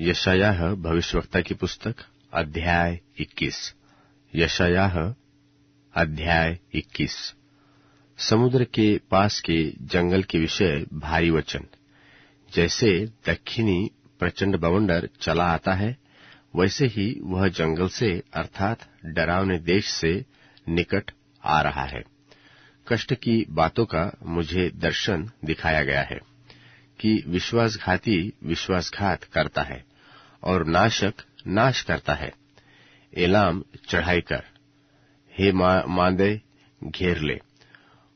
यशायाह भविष्यवक्ता की पुस्तक अध्याय 21। यशायाह अध्याय 21। समुद्र के पास के जंगल के विषय भारी वचन। जैसे दक्षिणी प्रचंड बवंडर चला आता है, वैसे ही वह जंगल से अर्थात डरावने देश से निकट आ रहा है। कष्ट की बातों का मुझे दर्शन दिखाया गया है कि विश्वासघाती विश्वासघात करता है और नाशक नाश करता है। एलाम चढ़ाई कर, हे मांदे घेर ले,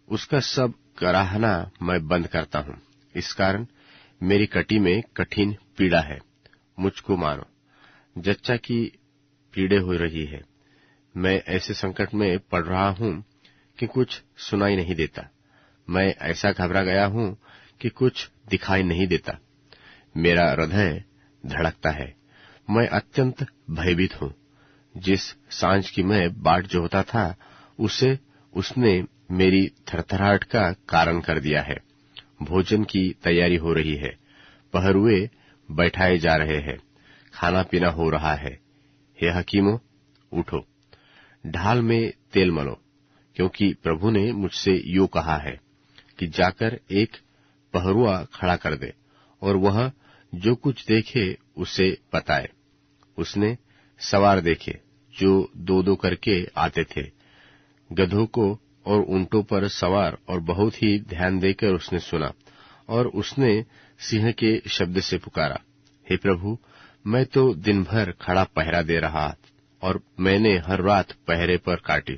उसका सब कराहना मैं बंद करता हूं। इस कारण मेरी कटी में कठिन पीड़ा है, मुझको मानो जच्चा की पीड़े हो रही है। मैं ऐसे संकट में पड़ रहा हूं कि कुछ सुनाई नहीं देता। मैं ऐसा घबरा गया हूं कि कुछ दिखाई नहीं देता। मेरा हृदय धड़कता है, मैं अत्यंत भयभीत हूं। जिस सांझ की मैं बाट जोहता था, उसने मेरी थरथराहट का कारण कर दिया है। भोजन की तैयारी हो रही है, पहरुए बैठाए जा रहे हैं, खाना पीना हो रहा है। हे हकीमों, उठो, ढाल में तेल मलो, क्योंकि प्रभु ने मुझसे यूं कहा है कि जाकर एक पहरुआ खड़ा कर दे और वह जो कुछ देखे उसे बताए। उसने सवार देखे जो दो दो करके आते थे, गधों को और ऊंटों पर सवार, और बहुत ही ध्यान देकर उसने सुना। और उसने सिंह के शब्द से पुकारा, हे प्रभु, मैं तो दिन भर खड़ा पहरा दे रहा और मैंने हर रात पहरे पर काटी,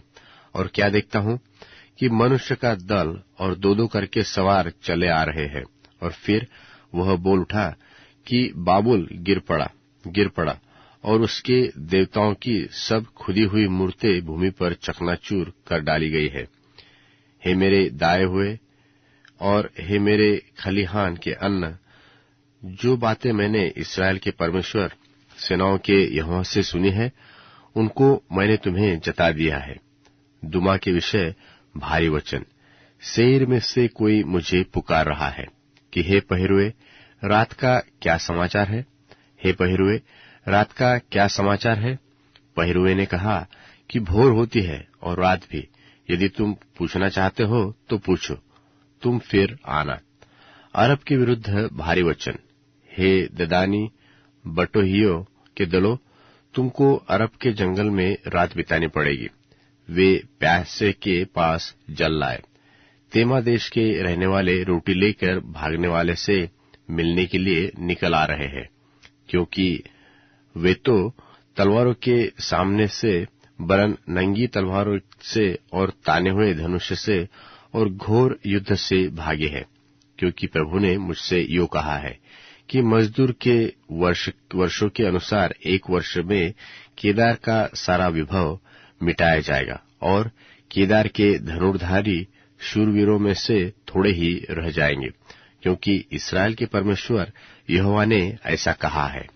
और क्या देखता हूं कि मनुष्य का दल और दो दो करके सवार चले आ रहे हैं। और फिर वह बोल उठा कि बाबुल गिर पड़ा, और उसके देवताओं की सब खुदी हुई मूर्तें भूमि पर चकनाचूर कर डाली गई है। हे मेरे दाए हुए और हे मेरे खलिहान के अन्न, जो बातें मैंने इस्राएल के परमेश्वर सेनाओं के यहोवा से सुनी है, उनको मैंने तुम्हें जता दिया है। दुमा के विषय भारी वचन। सेईर में से कोई मुझे पुकार रहा है कि हे पहरुए, रात का क्या समाचार है? हे पहरुए, रात का क्या समाचार है? पहरुए ने कहा कि भोर होती है और रात भी। यदि तुम पूछना चाहते हो तो पूछो, तुम फिर आना। अरब के विरुद्ध भारी वचन। हे ददानी बटोहियों के दलों, तुमको अरब के जंगल में रात बितानी पड़ेगी। वे प्यासे के पास जल लाए। तेमा देश के रहने वाले रोटी लेकर भागने वाले से मिलने के लिए निकल आ रहे हैं, क्योंकि वे तो तलवारों के सामने से, वरन नंगी तलवारों से और ताने हुए धनुष से और घोर युद्ध से भागे हैं। क्योंकि प्रभु ने मुझसे यूं कहा है कि मजदूर के वर्षों के अनुसार एक वर्ष में केदार का सारा विभव मिटाया जाएगा, और केदार के धनुर्धारी शूरवीरों में से थोड़े ही रह जाएंगे, क्योंकि इस्राएल के परमेश्वर यहोवा ने ऐसा कहा है।